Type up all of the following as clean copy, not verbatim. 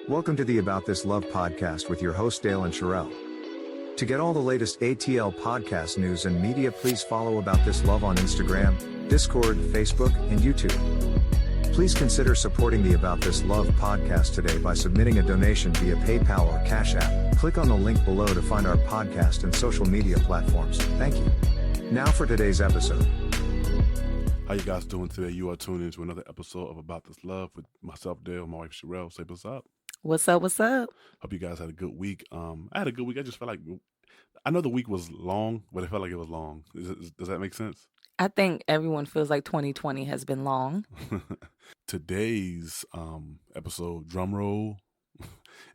Welcome to the About This Love podcast with your hosts Dale and Sherelle. To get all the latest ATL podcast news and media, please follow About This Love on Instagram, Discord, Facebook, and YouTube. Please consider supporting the About This Love podcast today by submitting a donation via PayPal or Cash App. Click on the link below to find our podcast and social media platforms. Thank you. Now for today's episode. How you guys doing today? You are tuned into another episode of About This Love with myself, Dale, my wife, Sherelle. Say what's up. What's up? What's up? Hope you guys had a good week. I had a good week. I just felt like, I know the week was long, but it felt like it was long. Does that make sense? I think everyone feels like 2020 has been long. Today's episode, drum roll,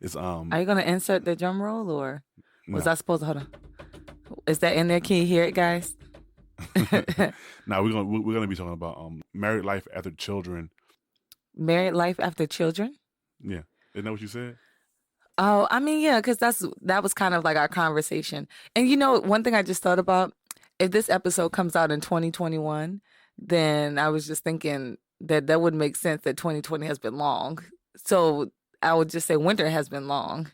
is Are you gonna insert the drum roll, or was no. I supposed to hold on? Is that in there? Can you hear it, guys? Now we're gonna be talking about married life after children. Married life after children? Yeah. Isn't that what you said? Oh, I mean, yeah, because that was kind of like our conversation. And you know, one thing I just thought about, if this episode comes out in 2021, then I was just thinking that would make sense that 2020 has been long. So I would just say winter has been long.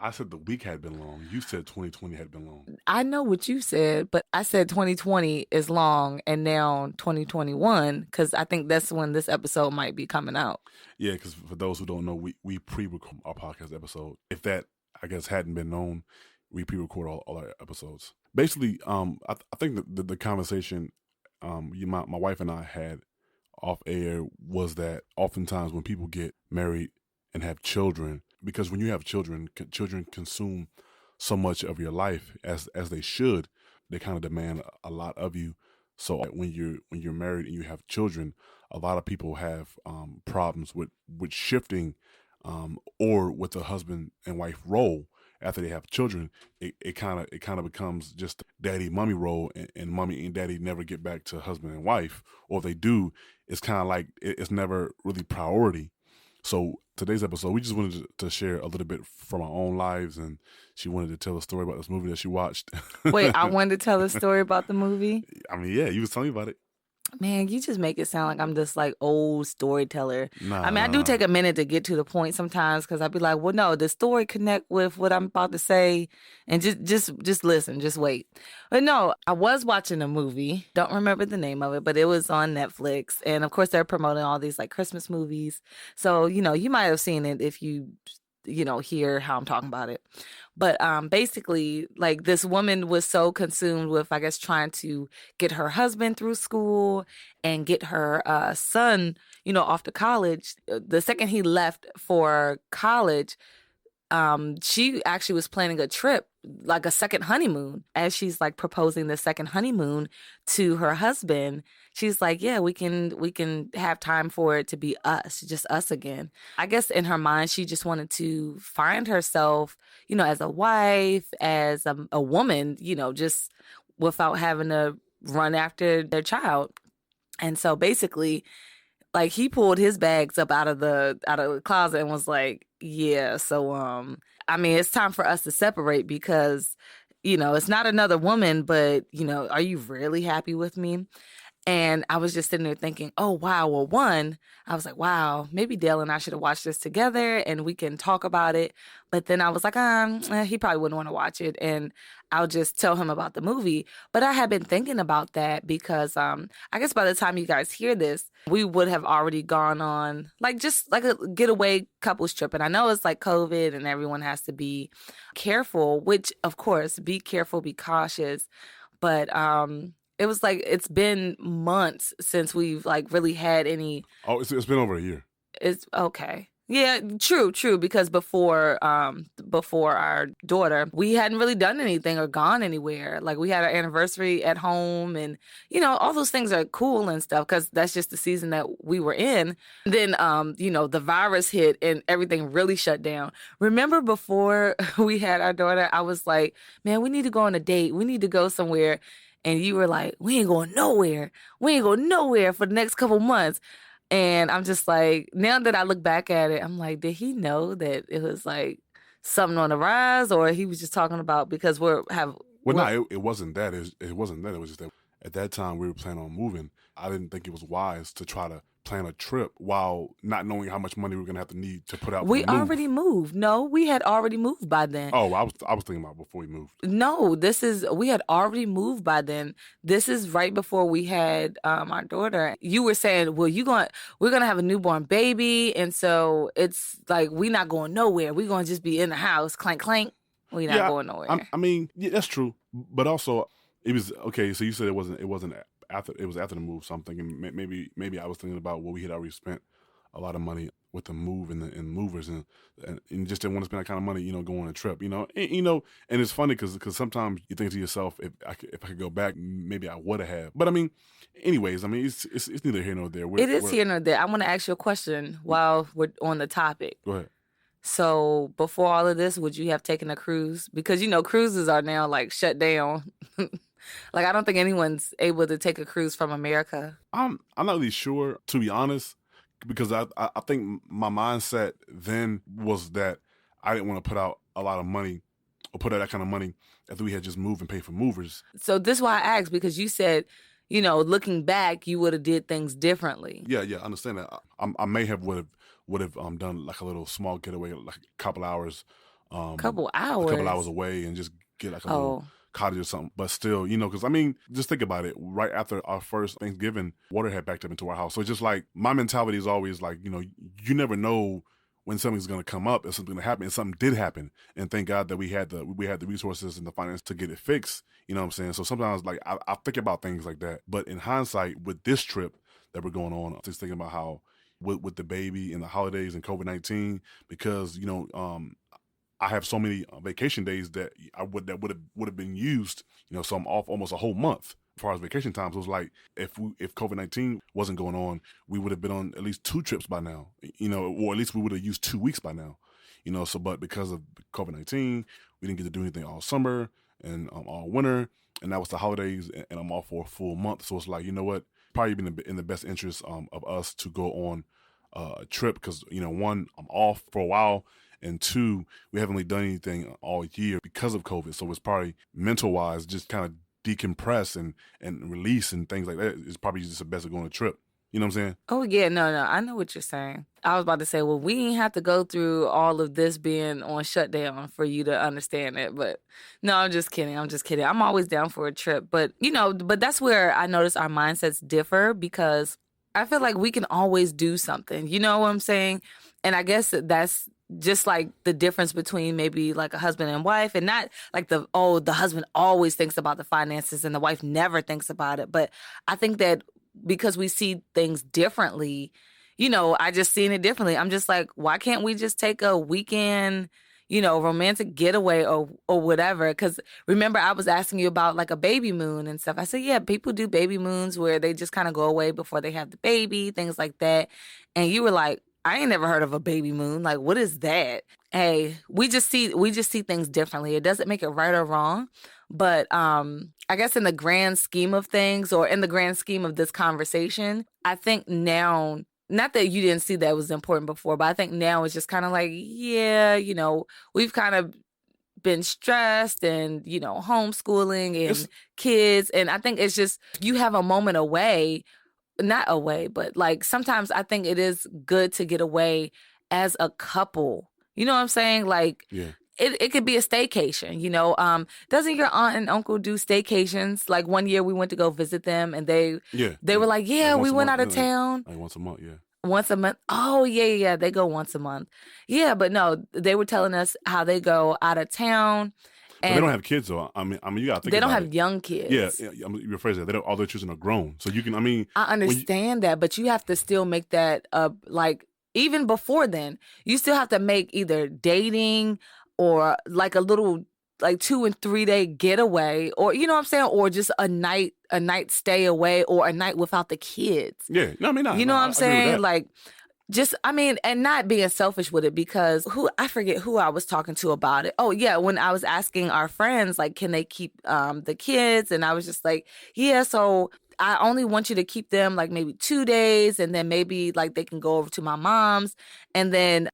I said the week had been long. You said 2020 had been long. I know what you said, but I said 2020 is long and now 2021, because I think that's when this episode might be coming out. Yeah, because for those who don't know, we pre-record our podcast episode. If that, I guess, hadn't been known, we pre-record all our episodes. Basically, I think the conversation my wife and I had off air was that oftentimes when people get married and have children, because when you have children consume so much of your life as they should. They kind of demand a lot of you. So when you're married and you have children, a lot of people have problems with shifting or with the husband and wife role after they have children. It kind of becomes just daddy mommy role, and mommy and daddy never get back to husband and wife, or if they do, it's kind of like it's never really priority. So today's episode, we just wanted to share a little bit from our own lives, and she wanted to tell a story about this movie that she watched. Wait, I wanted to tell a story about the movie? I mean, yeah, you was telling me about it. Man, you just make it sound like I'm this like old storyteller. Nah, I mean, I do take a minute to get to the point sometimes, because I'd be like, well, no, the story connect with what I'm about to say, and just listen, just wait. But no, I was watching a movie. Don't remember the name of it, but it was on Netflix. And of course, they're promoting all these like Christmas movies. So, you might have seen it if you hear how I'm talking about it. But basically, like, this woman was so consumed with, I guess, trying to get her husband through school and get her son, off to college. The second he left for college, she actually was planning a trip, like a second honeymoon. As she's like proposing the second honeymoon to her husband, she's like, yeah, we can have time for it to be us, just us again. I guess in her mind, she just wanted to find herself, as a wife, as a woman, just without having to run after their child. And so basically, like, he pulled his bags up out of the closet and was like, yeah, so I mean, it's time for us to separate, because it's not another woman, but are you really happy with me? And I was just sitting there thinking, oh, wow. Well, one, I was like, wow, maybe Dale and I should have watched this together and we can talk about it. But then I was like, he probably wouldn't want to watch it, and I'll just tell him about the movie. But I had been thinking about that because I guess by the time you guys hear this, we would have already gone on just like a getaway couples trip. And I know it's like COVID and everyone has to be careful, which, of course, be careful, be cautious. But it was like, it's been months since we've like really had any. Oh, it's been over a year. It's okay. Yeah, true. Because before our daughter, we hadn't really done anything or gone anywhere. Like, we had our anniversary at home, and all those things are cool and stuff, because that's just the season that we were in. Then the virus hit and everything really shut down. Remember before we had our daughter, I was like, man, we need to go on a date. We need to go somewhere. And you were like, we ain't going nowhere. We ain't going nowhere for the next couple months. And I'm just like, now that I look back at it, I'm like, did he know that it was like something on the rise, or he was just talking about because it wasn't that. It wasn't that. It was just that at that time we were planning on moving. I didn't think it was wise to try to plan a trip while not knowing how much money we're gonna have to need to put out. We for the move. already moved. No, we had already moved by then. Oh, I was thinking about before we moved. No, we had already moved by then. This is right before we had our daughter. You were saying, well, we're gonna have a newborn baby, and so it's like we're not going nowhere. We're gonna just be in the house, clank clank. We're not going nowhere. I mean, yeah, that's true. But also, it was okay. So you said it wasn't after the move. So I'm thinking maybe I was thinking about we had already spent a lot of money with the move and the movers and just didn't want to spend that kind of money, going on a trip, and it's funny because sometimes you think to yourself, if I could go back, maybe I would have. But I mean, anyways, it's neither here nor there. It is here nor there. I want to ask you a question while we're on the topic. Go ahead. So before all of this, would you have taken a cruise? Because cruises are now like shut down. Like I don't think anyone's able to take a cruise from America. I'm not really sure, to be honest. Because I think my mindset then was that I didn't want to put out a lot of money or put out that kind of money after we had just moved and paid for movers. So this is why I asked, because you said, looking back, you would have did things differently. Yeah, I understand that. I may have would have done like a little small getaway, like a couple hours. Couple hours? A couple hours away and just get like a little cottage or something. But still, because just think about it. Right after our first Thanksgiving, water had backed up into our house. So it's just like my mentality is always like, you never know when something's going to come up, if something's going to happen, and something did happen. And thank God that we had the resources and the finance to get it fixed. You know what I'm saying? So sometimes like I think about things like that. But in hindsight, with this trip that we're going on, I'm just thinking about how with the baby and the holidays and COVID-19, because I have so many vacation days that would have been used, so I'm off almost a whole month as far as vacation time. So it's like if COVID-19 wasn't going on, we would have been on at least 2 trips by now, or at least we would have used 2 weeks by now, So, but because of COVID-19, we didn't get to do anything all summer and all winter, and that was the holidays, and I'm off for a full month. So it's like, you know what? Probably been in the best interest of us to go on a trip because, one, I'm off for a while. And 2, we haven't really done anything all year because of COVID. So it's probably mental-wise, just kind of decompress and release and things like that is probably just the best of going on a trip. You know what I'm saying? Oh, yeah. No. I know what you're saying. I was about to say, well, we didn't have to go through all of this being on shutdown for you to understand it. But no, I'm just kidding. I'm always down for a trip. But, but that's where I notice our mindsets differ because I feel like we can always do something. You know what I'm saying? And I guess that's just like the difference between maybe like a husband and wife, and not like the husband always thinks about the finances and the wife never thinks about it. But I think that because we see things differently, I just seen it differently. I'm just like, why can't we just take a weekend, romantic getaway or whatever? Because remember, I was asking you about like a baby moon and stuff. I said, yeah, people do baby moons where they just kind of go away before they have the baby, things like that. And you were like, I ain't never heard of a baby moon. Like, what is that? Hey, we just see things differently. It doesn't make it right or wrong. But I guess in the grand scheme of things, or in the grand scheme of this conversation, I think now, not that you didn't see that was important before, but I think now it's just kind of like, yeah, we've kind of been stressed and, homeschooling and kids. And I think it's just, you have a moment away. Not away, but like sometimes I think it is good to get away as a couple. You know what I'm saying? Like, it could be a staycation, Doesn't your aunt and uncle do staycations? Like one year we went to go visit them and they were like, we went out of town. Like once a month, yeah. Once a month. Oh, yeah. They go once a month. Yeah, but no, they were telling us how they go out of town. But they don't have kids, though. I mean, you gotta think. They don't about have it. Young kids. Yeah. You're phrasing that. All their children are grown, so you can. I understand that, but you have to still make that like even before then, you still have to make either dating or like a little like 2 and 3 day getaway, or you know what I'm saying, or just a night stay away, or a night without the kids. Yeah, no, you know what I'm saying, like. Just, and not being selfish with it, because I forget who I was talking to about it. Oh, yeah, when I was asking our friends, like, can they keep the kids? And I was just like, yeah, so I only want you to keep them like maybe 2 days, and then maybe like they can go over to my mom's. And then,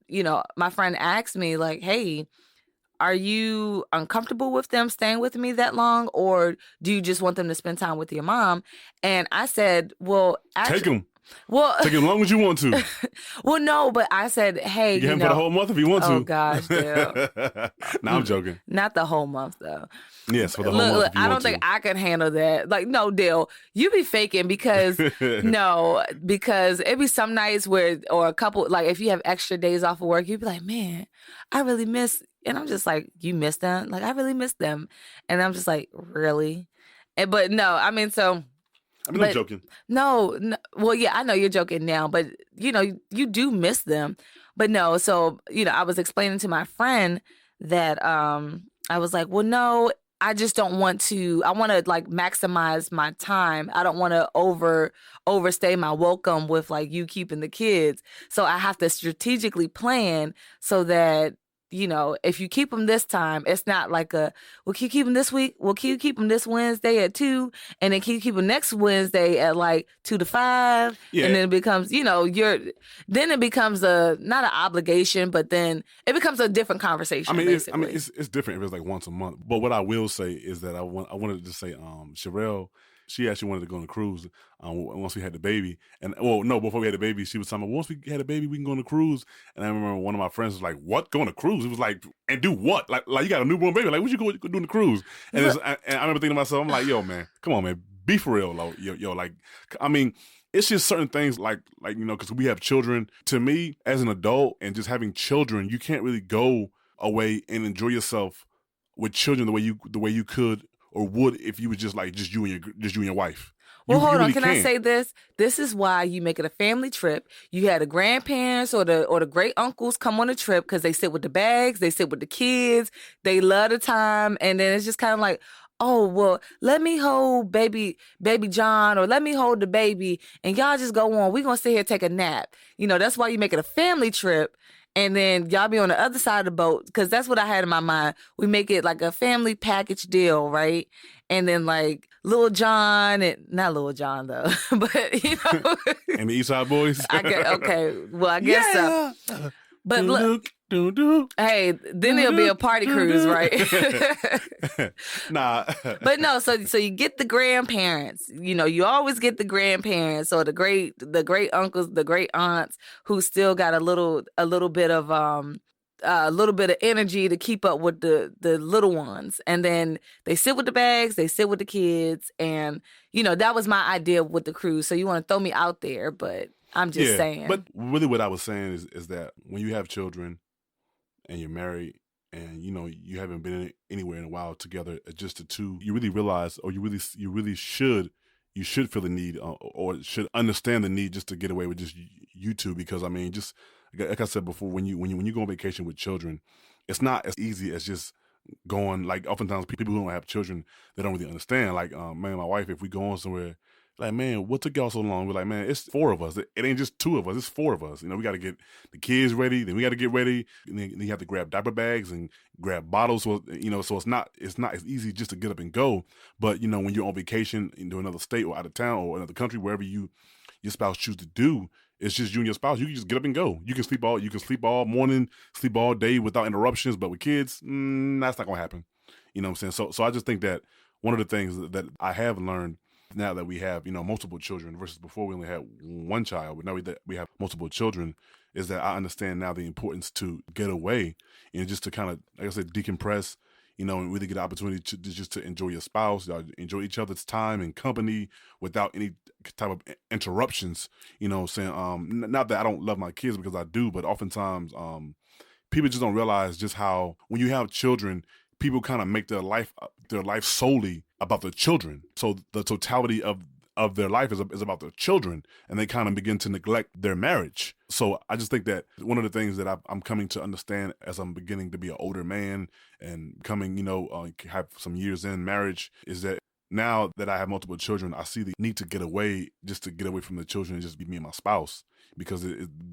my friend asked me like, hey, are you uncomfortable with them staying with me that long, or do you just want them to spend time with your mom? And I said, well, actually, take them. Well, take it as long as you want to. well, no, but I said, hey, You can for the whole month if you want to. Oh gosh, Dale. No, I'm joking. Not the whole month though. Yes, for the whole month. Look, if you I want don't think to. I can handle that. Like, no, Dale, you be faking because because it be some nights where, or a couple, like if you have extra days off of work, you'd be like, man, I really miss, and I'm just like, you miss them? Like, I really miss them, and I'm just like, really? But no, I mean, so. I'm joking. No, well, yeah, I know you're joking now, but you do miss them. But no, so I was explaining to my friend that I was like, well, no, I just don't want to. I want to like maximize my time. I don't want to overstay my welcome with like you keeping the kids. So I have to strategically plan so that if you keep them this time, it's not like we'll keep them this week. We'll keep them this Wednesday at 2, and then keep them next Wednesday at like 2 to 5. Yeah. And then it becomes, then it becomes not an obligation, but then it becomes a different conversation. Basically. It's different if it's like once a month. But what I will say is that I wanted to say, Sherelle, she actually wanted to go on a cruise once we had the baby. And, well, no, before we had the baby, she was telling me, once we had a baby, we can go on a cruise. And I remember one of my friends was like, what? Go on a cruise? It was like, and do what? Like you got a newborn baby. Like, what you go do on the cruise? And, I remember thinking to myself, I'm like, yo, man, come on, man. Be for real. Like, yo, like, I mean, it's just certain things like because we have children. To me, as an adult and just having children, you can't really go away and enjoy yourself with children the way you could or would if you was just you and your wife. Well, hold on. Can I say this? This is why you make it a family trip. You had the grandparents or the great uncles come on a trip because they sit with the bags, they sit with the kids, they love the time, and then it's just kind of like, oh, well, let me hold baby John, or let me hold the baby, and y'all just go on. We're gonna sit here and take a nap. That's why you make it a family trip. And then y'all be on the other side of the boat, because that's what I had in my mind. We make it like a family package deal, right? And then like Lil John, and not Lil John though, but and the East Side Boys. I guess so. But look, hey, then it'll be a party cruise, right? Nah. But no, so you get the grandparents. You always get the grandparents or the great uncles, the great aunts who still got a little bit of energy to keep up with the little ones. And then they sit with the bags, they sit with the kids, and that was my idea with the cruise. So you want to throw me out there, but I'm just saying. But really what I was saying is that when you have children and you're married and you haven't been anywhere in a while together, just the two, you really realize, or you really should feel the need or should understand the need just to get away with just you two, because I mean, just like I said before, when you go on vacation with children, it's not as easy as just going. Like oftentimes people who don't have children, they don't really understand. Like man, my wife, if we go on somewhere, like, man, what took y'all so long? We're like, man, it's 4 of us. It ain't just 2 of us. It's 4 of us. We got to get the kids ready. Then we got to get ready. And then you have to grab diaper bags and grab bottles. So, so it's not as easy just to get up and go. But, when you're on vacation into another state or out of town or another country, wherever your spouse choose to do, it's just you and your spouse. You can just get up and go. You can sleep all morning, sleep all day without interruptions. But with kids, that's not going to happen. You know what I'm saying? So I just think that one of the things that I have learned now that we have, multiple children versus before we only had one child, but now we have multiple children, is that I understand now the importance to get away and just to kind of, like I said, decompress, and really get the opportunity to enjoy your spouse, enjoy each other's time and company without any type of interruptions, saying, not that I don't love my kids, because I do, but oftentimes, people just don't realize just how, when you have children, people kind of make their life solely about their children. So the totality of their life is about their children, and they kind of begin to neglect their marriage. So I just think that one of the things that I'm coming to understand as I'm beginning to be an older man and coming, have some years in marriage, is that now that I have multiple children, I see the need to get away, just to get away from the children and just be me and my spouse, because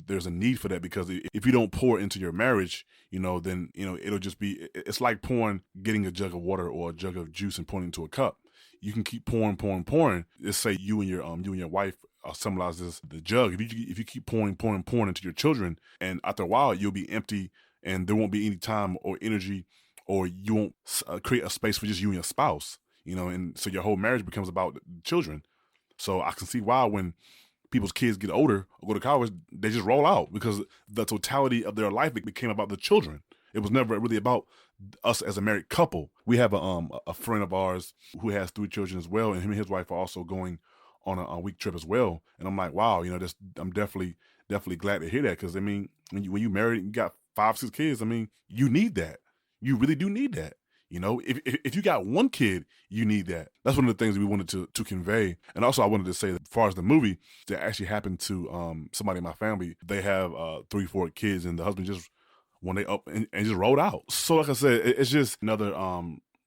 there's a need for that. Because if you don't pour into your marriage, then, it'll just be, it's like getting a jug of water or a jug of juice and pouring into a cup. You can keep pouring. Let's say you and your wife symbolizes the jug. If you keep pouring into your children, and after a while you'll be empty, and there won't be any time or energy, or you won't create a space for just you and your spouse. And so your whole marriage becomes about children. So I can see why when people's kids get older or go to college, they just roll out because the totality of their life became about the children. It was never really about us as a married couple. We have a friend of ours who has 3 children as well, and him and his wife are also going on a week trip as well. And I'm like, wow, I'm definitely glad to hear that, because I mean, when you married and you got 5, 6 kids, I mean, you need that. You really do need that. If you got 1 kid, you need that. That's one of the things we wanted to convey. And also, I wanted to say that as far as the movie, that actually happened to somebody in my family. They have 3, 4 kids, and the husband just one day up and just rolled out. So like I said, it's just another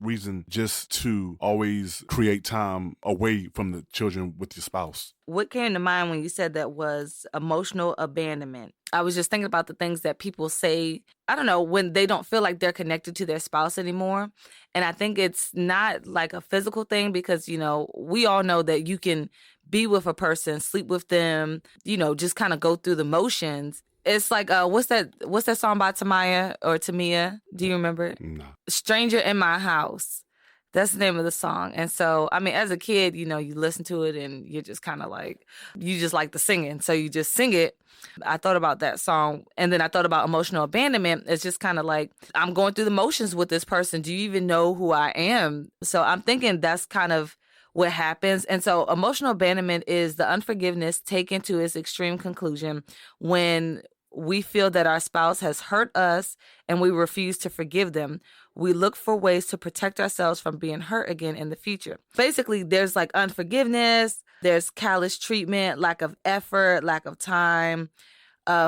reason just to always create time away from the children with your spouse. What came to mind when you said that was emotional abandonment. I was just thinking about the things that people say, I don't know, when they don't feel like they're connected to their spouse anymore. And I think it's not like a physical thing because, we all know that you can be with a person, sleep with them, just kind of go through the motions. It's like, what's that song by Tamia? Do you remember it? No. Stranger in My House. That's the name of the song. And so, I mean, as a kid, you listen to it and you're just kind of like, you just like the singing. So you just sing it. I thought about that song. And then I thought about emotional abandonment. It's just kind of like, I'm going through the motions with this person. Do you even know who I am? So I'm thinking that's kind of what happens. And so emotional abandonment is the unforgiveness taken to its extreme conclusion when we feel that our spouse has hurt us and we refuse to forgive them. We look for ways to protect ourselves from being hurt again in the future. Basically, there's like unforgiveness, there's callous treatment, lack of effort, lack of time,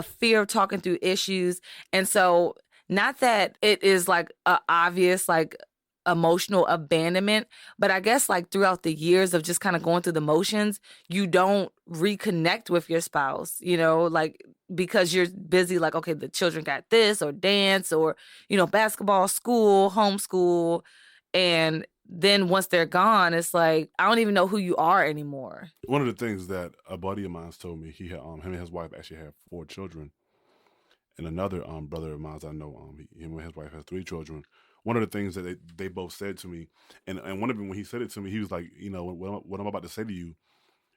fear of talking through issues. And so not that it is like obvious, like emotional abandonment, but I guess like throughout the years of just kind of going through the motions, you don't reconnect with your spouse, like because you're busy, like, okay, the children got this or dance or, basketball, school, homeschool. And then once they're gone, it's like, I don't even know who you are anymore. One of the things that a buddy of mine told me, he had, him and his wife actually have 4 children. And another brother of mine I know, him and his wife has 3 children. One of the things that they both said to me, and one of them, when he said it to me, he was like, what I'm about to say to you,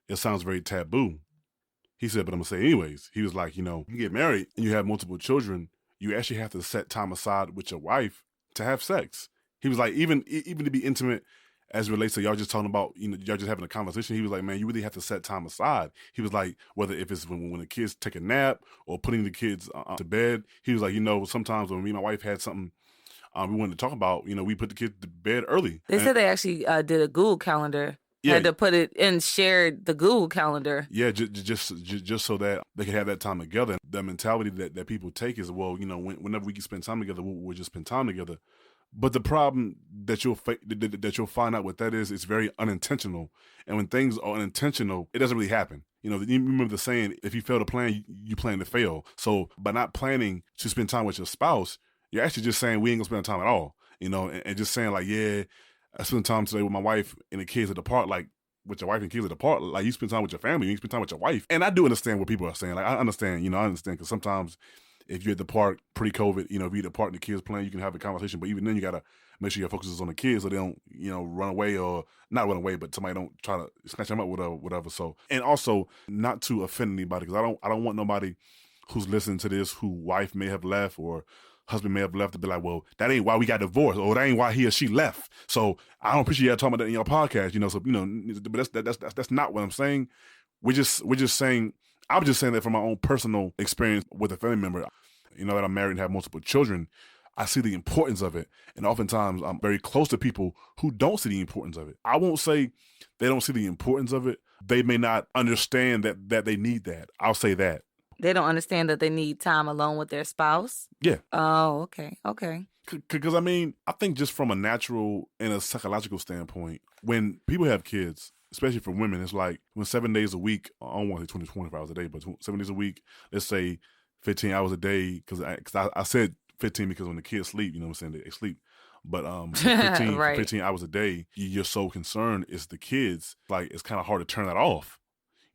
it sounds very taboo. He said, but I'm going to say it anyways. He was like, you get married and you have multiple children, you actually have to set time aside with your wife to have sex. He was like, even to be intimate as it relates to y'all just talking about, y'all just having a conversation. He was like, man, you really have to set time aside. He was like, whether if it's when the kids take a nap or putting the kids to bed, he was like, sometimes when me and my wife had something we wanted to talk about, we put the kids to bed early. They said they actually did a Google calendar. Yeah. Had to put it in, shared the Google calendar. Yeah, just so that they can have that time together. The mentality that people take is, well, whenever we can spend time together, we'll just spend time together. But the problem that you'll find out what that is, it's very unintentional. And when things are unintentional, it doesn't really happen. You remember the saying, if you fail to plan, you plan to fail. So by not planning to spend time with your spouse, you're actually just saying we ain't gonna spend time at all. And just saying like, yeah, I spend time today with my wife and the kids at the park, like with your wife and kids at the park, like you spend time with your family, you spend time with your wife. And I do understand what people are saying. Like I understand because sometimes if you're at the park pre-COVID, if you're at the park and the kids playing, you can have a conversation. But even then, you gotta make sure your focus is on the kids so they don't, run away or not run away, but somebody don't try to snatch them up or whatever. So, and also not to offend anybody, because I don't want nobody who's listening to this who wife may have left or husband may have left to be like, well, that ain't why we got divorced, or that ain't why he or she left. So I don't appreciate you talking about that in your podcast, So but that's not what I'm saying. We're just saying. I'm just saying that from my own personal experience with a family member. That I'm married and have multiple children. I see the importance of it, and oftentimes I'm very close to people who don't see the importance of it. I won't say they don't see the importance of it. They may not understand that they need that. I'll say that. They don't understand that they need time alone with their spouse? Yeah. Oh, okay. Because, I think just from a natural and a psychological standpoint, when people have kids, especially for women, it's like when 7 days a week, I don't want to say 24 hours a day, but 7 days a week, let's say 15 hours a day, because I said 15 because when the kids sleep, what I'm saying, they sleep. But 15, right. 15 hours a day, you're so concerned it's the kids, like it's kind of hard to turn that off.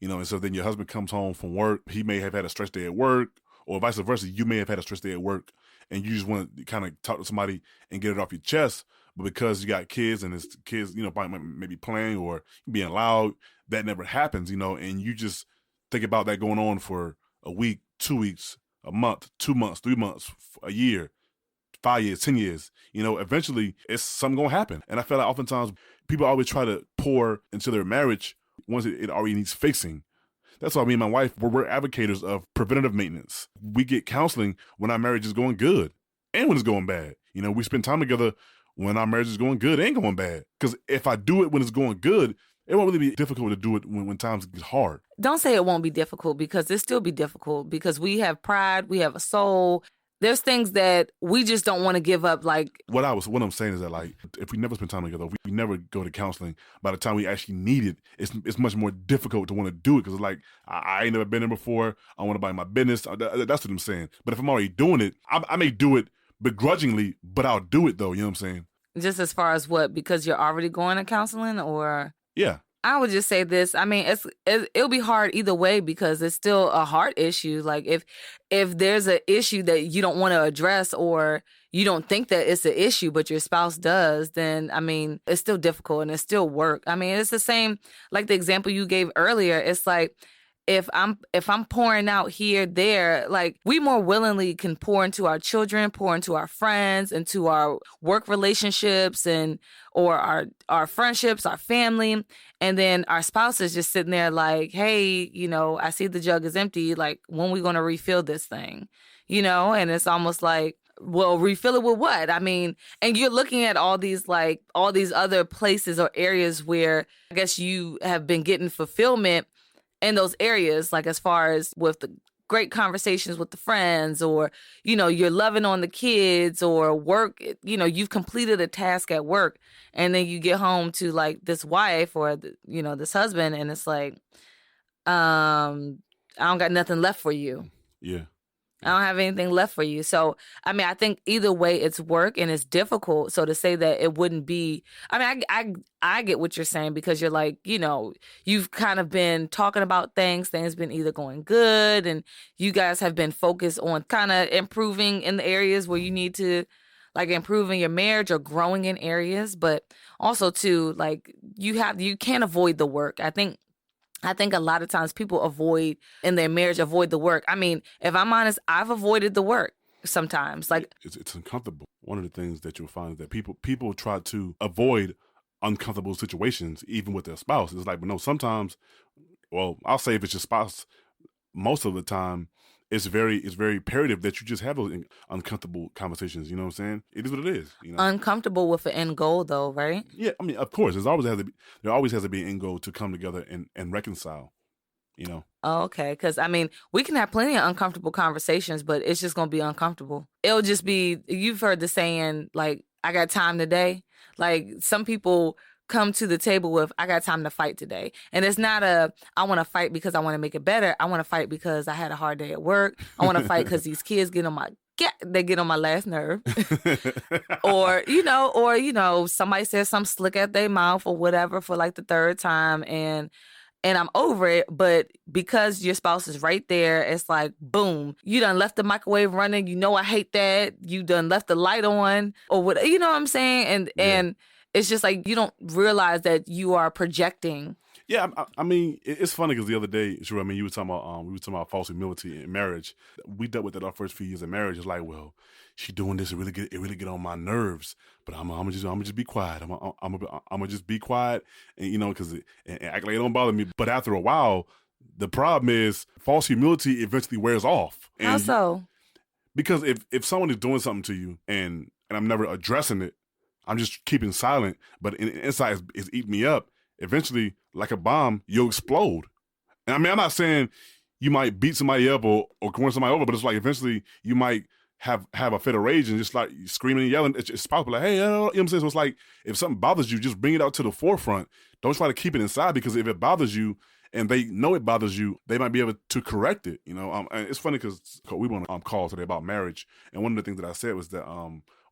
And so then your husband comes home from work, he may have had a stress day at work, or vice versa, you may have had a stress day at work, and you just want to kind of talk to somebody and get it off your chest, but because you got kids and it's kids, maybe playing or being loud, that never happens, and you just think about that going on for a week, 2 weeks, a month, 2 months, 3 months, a year, 5 years, 10 years, eventually it's something going to happen. And I feel like oftentimes people always try to pour into their marriage once it already needs fixing. That's why me and my wife, we're advocates of preventative maintenance. We get counseling when our marriage is going good and when it's going bad. We spend time together when our marriage is going good and going bad. Because if I do it when it's going good, it won't really be difficult to do it when times get hard. Don't say it won't be difficult, because it still be difficult, because we have pride, we have a soul. There's things that we just don't want to give up. Like what I'm saying is that, like, if we never spend time together, if we never go to counseling, by the time we actually need it, it's much more difficult to want to do it, because like I ain't never been there before. I want to buy my business. That's what I'm saying. But if I'm already doing it, I may do it begrudgingly, but I'll do it though. You know what I'm saying? Just as far as what? Because you're already going to counseling, or yeah. I would just say this. I mean, it'll be hard either way, because it's still a heart issue. Like if there's an issue that you don't want to address, or you don't think that it's an issue, but your spouse does, then, I mean, it's still difficult and it's still work. I mean, it's the same, like the example you gave earlier. It's like, if I'm pouring out here, there, like we more willingly can pour into our children, pour into our friends, into our work relationships, or our friendships, our family. And then our spouse is just sitting there like, hey, I see the jug is empty. Like, when we going to refill this thing? And it's almost like, well, refill it with what? I mean, and you're looking at all these other places or areas where I guess you have been getting fulfillment in those areas, like as far as with the great conversations with the friends, or, you're loving on the kids, or work, you've completed a task at work, and then you get home to like this wife or, this husband, and it's like, I don't got nothing left for you. Yeah. I don't have anything left for you. So, I mean, I think either way it's work and it's difficult. So to say that it wouldn't be, I mean, I get what you're saying, because you're like, you've kind of been talking about things been either going good, and you guys have been focused on kind of improving in the areas where you need to, like improving your marriage or growing in areas, but also too, like you can't avoid the work. I think a lot of times people avoid the work. I mean, if I'm honest, I've avoided the work sometimes. Like it's uncomfortable. One of the things that you'll find is that people try to avoid uncomfortable situations, even with their spouse. It's like, but no, sometimes, well, I'll say if it's your spouse, most of the time, it's very imperative that you just have those uncomfortable conversations. You know what I'm saying? It is what it is. Uncomfortable with an end goal, though, right? Yeah, I mean, of course, there always has to be an end goal to come together and reconcile. Oh, okay, because I mean, we can have plenty of uncomfortable conversations, but it's just gonna be uncomfortable. It'll just be. You've heard the saying, like, "I got time today." Like, some people come to the table with, I got time to fight today. And it's not I want to fight because I want to make it better. I want to fight because I had a hard day at work. I want to fight because these kids get on my last nerve. or somebody says something slick at their mouth or whatever for like the third time, and I'm over it. But because your spouse is right there, it's like, boom, you done left the microwave running. I hate that. You done left the light on, or what, what I'm saying? And it's just like you don't realize that you are projecting. Yeah, I mean, it's funny because the other day, sure, I mean, we were talking about false humility in marriage. We dealt with it our first few years of marriage. It's like, well, she doing this, it really get on my nerves. But I'm gonna just be quiet. I'm gonna just be quiet, and because and act like it don't bother me. But after a while, the problem is false humility eventually wears off. How so? Because if someone is doing something to you and I'm never addressing it, I'm just keeping silent, but inside is eating me up. Eventually, like a bomb, you'll explode. And I mean, I'm not saying you might beat somebody up or run somebody over, but it's like eventually you might have a fit of rage and just like screaming and yelling. It's possible, like, hey, you know what I'm saying? So it's like, if something bothers you, just bring it out to the forefront. Don't try to keep it inside, because if it bothers you and they know it bothers you, they might be able to correct it. And it's funny because we were on a call today about marriage, and one of the things that I said was that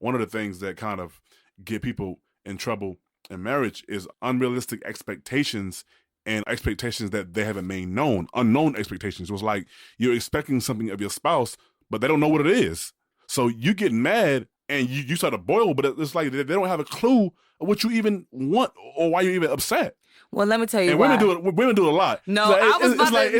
one of the things that kind of get people in trouble in marriage is unrealistic expectations, and expectations that they haven't made known, unknown expectations. It was like you're expecting something of your spouse, but they don't know what it is. So you get mad and you start to boil, but it's like they don't have a clue of what you even want or why you're even upset. Well, let me tell you And why. women do it a lot. No, I was about to let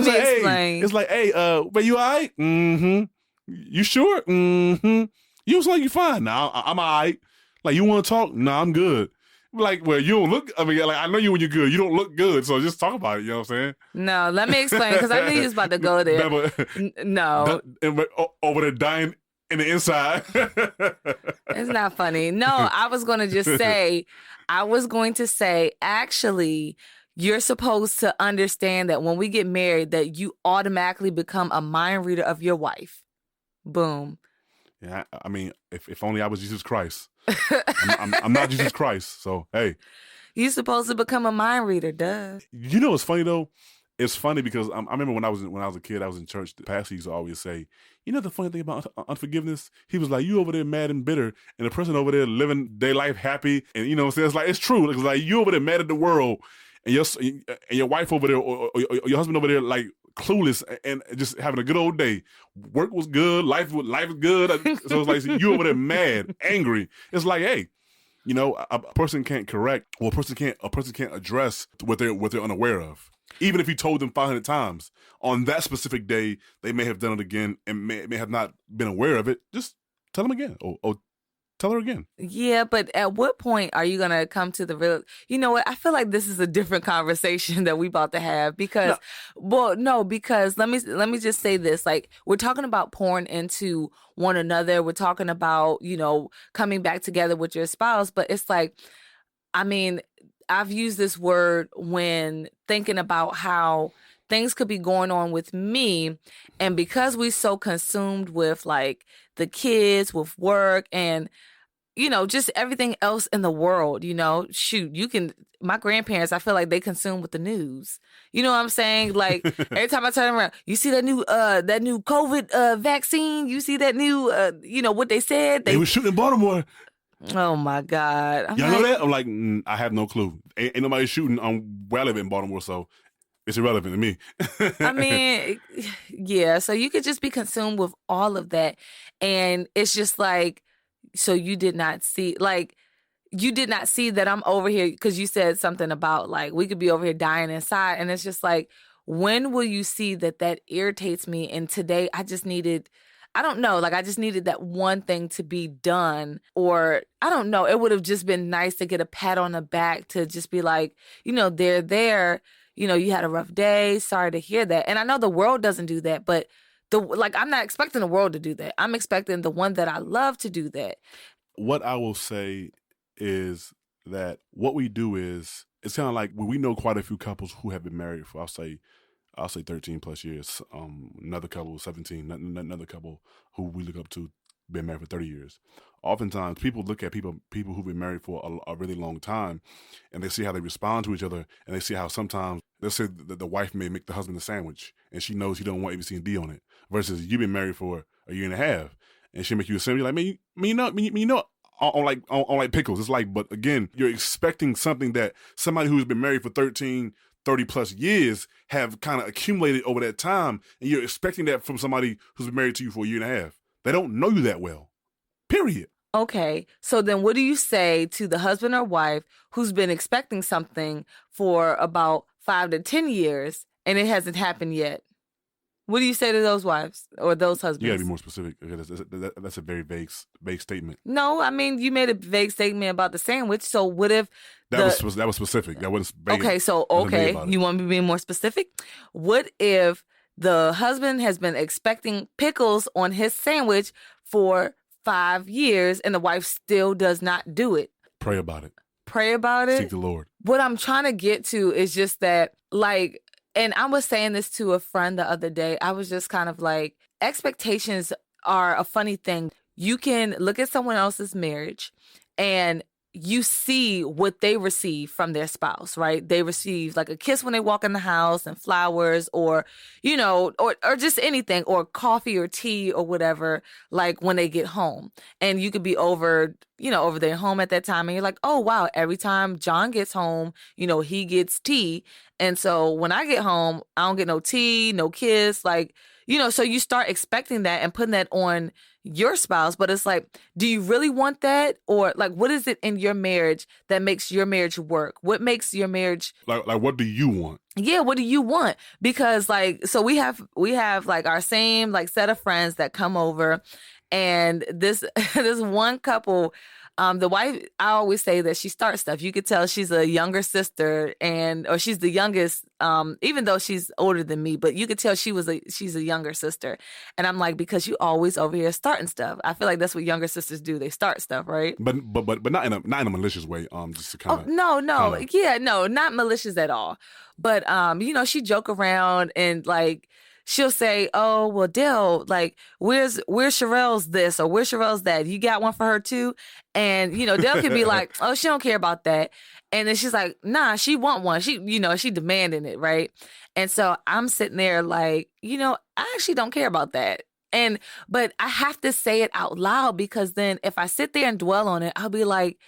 me explain. It's like, hey, but you all right? Mm-hmm. You sure? Mm-hmm. You was like, you fine. Nah, I'm all right. Like, you want to talk? Nah, I'm good. Like, well, you don't look, I mean, like, I know you when you're good. You don't look good, so just talk about it, you know what I'm saying? No, let me explain, because I knew you was about to go there. No. Over there dying in the inside. It's not funny. No, I was going to say, actually, you're supposed to understand that when we get married, that you automatically become a mind reader of your wife. Boom. Yeah, I mean, if only I was Jesus Christ. I'm not Jesus Christ, so hey. You're supposed to become a mind reader, duh. You know what's funny though? It's funny because I remember when I was a kid, I was in church. The pastor used to always say, "You know the funny thing about unforgiveness?" He was like, "You over there mad and bitter, and the person over there living their life happy." And you know what I'm saying? It's like it's true. It's like you over there mad at the world, and your wife over there or your husband over there like clueless and just having a good old day. Work was good, life was good. So it's like you over there mad, angry. It's like, hey, you know, a person can't correct, or a person can't address what they're unaware of. Even if you told them 500 times on that specific day, they may have done it again and may have not been aware of it. Just tell them again, or tell her again. Yeah, but at what point are you going to come to the real... You know what? I feel like this is a different conversation that we about to have because... because let me just say this. Like, we're talking about pouring into one another. We're talking about, you know, coming back together with your spouse. But it's like, I mean, I've used this word when thinking about how things could be going on with me. And because we're so consumed with, like, the kids, with work, and you know, just everything else in the world, you know, shoot, my grandparents, I feel like they consume with the news. You know what I'm saying? Like every time I turn around, you see that new COVID vaccine, you see that new, you know, what they said. They were shooting in Baltimore. Oh my God. Y'all know that? I'm like, I have no clue. Ain't nobody shooting where I live in Baltimore, so it's irrelevant to me. I mean, yeah. So you could just be consumed with all of that. And it's just like, so you did not see that I'm over here, because you said something about like we could be over here dying inside, and it's just like, when will you see that irritates me? And today I just needed that one thing to be done, or I don't know, it would have just been nice to get a pat on the back to just be like, you know, they're there, you know, you had a rough day, sorry to hear that. And I know the world doesn't do that, but I'm not expecting the world to do that. I'm expecting the one that I love to do that. What I will say is that what we do is, it's kind of like we know quite a few couples who have been married for, I'll say 13 plus years. Another couple 17, another couple who we look up to been married for 30 years. Oftentimes people look at people who've been married for a really long time, and they see how they respond to each other, and they see how sometimes, let's say the wife may make the husband a sandwich, and she knows he don't want ABC and D on it, versus you've been married for a year and a half, and she make you a sandwich. You're like, you know, on like pickles. It's like, but again, you're expecting something that somebody who's been married for 30 plus years have kind of accumulated over that time, and you're expecting that from somebody who's been married to you for a year and a half. They don't know you that well. Period. Okay, so then what do you say to the husband or wife who's been expecting something for about 5 to 10 years and it hasn't happened yet? What do you say to those wives or those husbands? You gotta be more specific. That's a very vague statement. No, I mean, you made a vague statement about the sandwich. So what if that was specific? That wasn't vague. Okay, you want me to be more specific? What if the husband has been expecting pickles on his sandwich for 5 years and the wife still does not do it? Pray about it. Pray about it? Seek the Lord. What I'm trying to get to is just that, like, and I was saying this to a friend the other day. I was just kind of like, expectations are a funny thing. You can look at someone else's marriage and you see what they receive from their spouse, right? They receive like a kiss when they walk in the house and flowers, or, you know, or just anything, or coffee or tea or whatever, like when they get home. And you could be over their home at that time, and you're like, oh, wow, every time John gets home, you know, he gets tea. And so when I get home, I don't get no tea, no kiss. Like, so you start expecting that and putting that on your spouse, but it's like, do you really want that? Or like, what is it in your marriage that makes your marriage work? What makes your marriage like what do you want? Yeah, what do you want? Because like, so we have like our same like set of friends that come over, and this this one couple, the wife, I always say that she starts stuff. You could tell she's a younger sister, or she's the youngest, even though she's older than me, but you could tell she's a younger sister. And I'm like, because you always over here starting stuff. I feel like that's what younger sisters do. They start stuff, right? But not in a malicious way. Just to kind of. Oh, no. Yeah, no, not malicious at all. But she joke around and like she'll say, "Oh, well, Dale, like, where's Sherelle's this or where's Sherelle's that? You got one for her too?" And Dale could be like, "Oh, she don't care about that." And then she's like, "Nah, she want one. She demanding it, right?" And so I'm sitting there like, I actually don't care about that. But I have to say it out loud, because then if I sit there and dwell on it, I'll be like,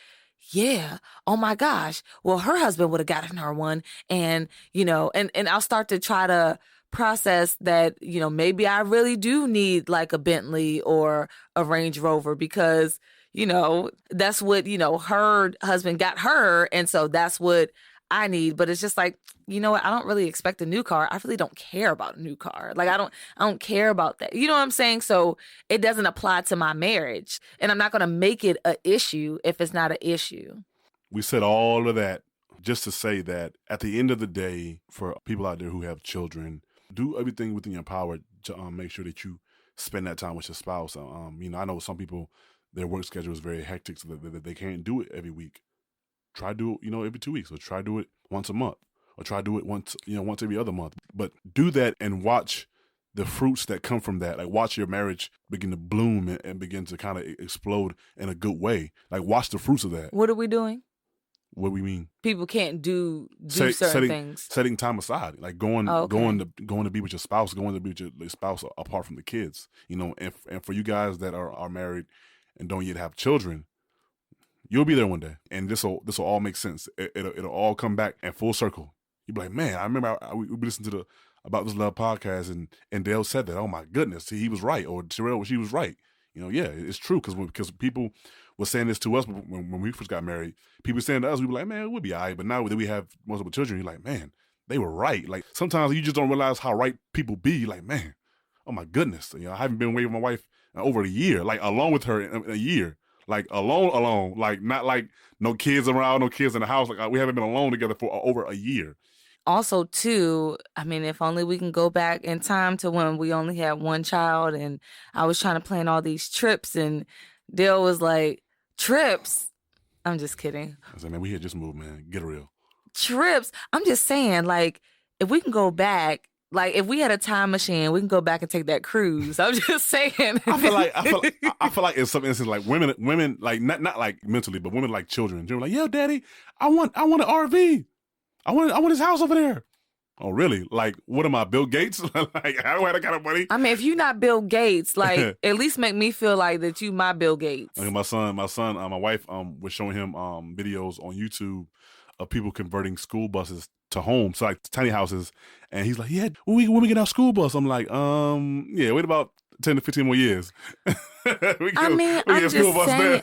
yeah, oh my gosh, well, her husband would have gotten her one. And, and I'll start to try to process that, maybe I really do need like a Bentley or a Range Rover, because, that's what, her husband got her. And so that's what I need. But it's just like, I don't really expect a new car. I really don't care about a new car. Like, I don't care about that. You know what I'm saying? So it doesn't apply to my marriage, and I'm not going to make it an issue if it's not an issue. We said all of that just to say that at the end of the day, for people out there who have children, do everything within your power to make sure that you spend that time with your spouse. I know some people, their work schedule is very hectic, so that they can't do it every week. Try to do it, every 2 weeks, or try to do it once a month, or try to do it once every other month. But do that and watch the fruits that come from that. Like, watch your marriage begin to bloom and begin to kind of explode in a good way. Like, watch the fruits of that. What are we doing? What do we mean? People can't do certain things. Setting time aside, like going to be with your spouse, going to be with your spouse apart from the kids. And for you guys that are married and don't yet have children, you'll be there one day, and this will all make sense. It'll all come back in full circle. You'll be like, man, I remember we listened to the About This Love podcast, and Dale said that. Oh my goodness, he was right, or Sherelle, she was right. Yeah, it's true, because people were saying this to us when we first got married. People were saying to us, we were like, man, we'll be all right. But now that we have multiple children, you're like, man, they were right. Like, sometimes you just don't realize how right people be. You're like, man, oh my goodness, I haven't been away with my wife in over a year, like alone with her in a year. Like alone, like not like no kids around, no kids in the house. Like, we haven't been alone together for over a year. Also, too, I mean, if only we can go back in time to when we only had one child, and I was trying to plan all these trips, and Dale was like, trips? I'm just kidding. I said, man, we had just moved, man. Get real. Trips? I'm just saying, like, if we can go back, like, if we had a time machine, we can go back and take that cruise. I'm just saying. I feel like in some instances, like women, like not like mentally, but women like children. They're like, yo, daddy, I want an RV. I want his house over there. Oh, really? Like, what am I, Bill Gates? Like, I don't have that kind of money. I mean, if you're not Bill Gates, like, at least make me feel like that you my Bill Gates. Like my wife was showing him videos on YouTube of people converting school buses to homes, so like tiny houses, and he's like, yeah, when we get our school bus, I'm like, yeah, wait about 10 to 15 more years. I'm just saying.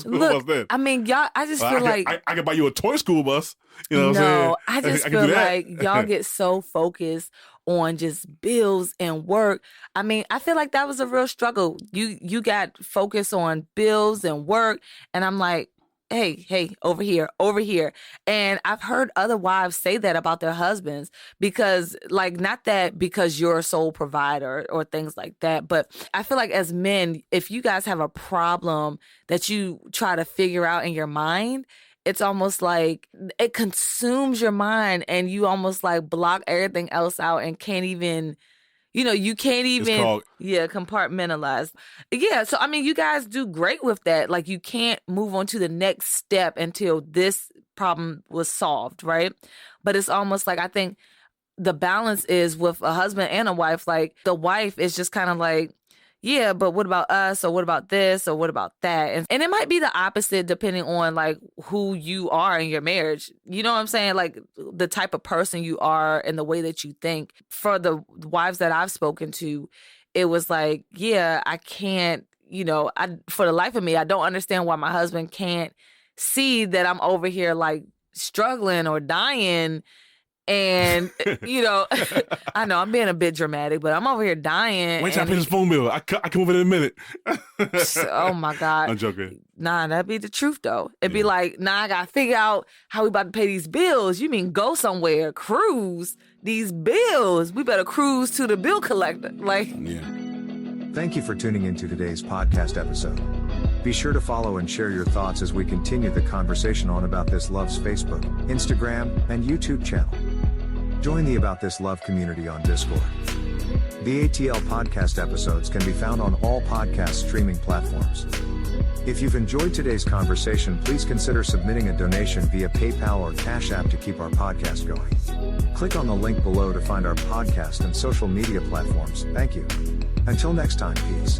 Look, I mean, y'all, I just feel like I can buy you a toy school bus. You know what I'm saying? No, I just feel like y'all get so focused on just bills and work. I mean, I feel like that was a real struggle. You got focused on bills and work, and I'm like, hey, over here. And I've heard other wives say that about their husbands, because like, not that because you're a sole provider or things like that, but I feel like as men, if you guys have a problem that you try to figure out in your mind, it's almost like it consumes your mind, and you almost like block everything else out and can't even, you can't even, compartmentalize. Yeah, so I mean, you guys do great with that. Like, you can't move on to the next step until this problem was solved, right? But it's almost like, I think the balance is with a husband and a wife, like the wife is just kind of like, yeah, but what about us? Or what about this? Or what about that? And it might be the opposite depending on like who you are in your marriage. You know what I'm saying? Like the type of person you are and the way that you think. For the wives that I've spoken to, it was like, yeah, I can't, for the life of me, I don't understand why my husband can't see that I'm over here like struggling or dying. And, I know I'm being a bit dramatic, but I'm over here dying. Wait till I pay this phone bill. I come over in a minute. Oh, my God. I'm joking. Nah, that'd be the truth, though. It'd be like, I got to figure out how we about to pay these bills. You mean go somewhere, cruise these bills. We better cruise to the bill collector. Like, yeah. Thank you for tuning into today's podcast episode. Be sure to follow and share your thoughts as we continue the conversation on About This Love's Facebook, Instagram, and YouTube channel. Join the About This Love community on Discord. The ATL podcast episodes can be found on all podcast streaming platforms. If you've enjoyed today's conversation, please consider submitting a donation via PayPal or Cash App to keep our podcast going. Click on the link below to find our podcast and social media platforms. Thank you. Until next time, peace.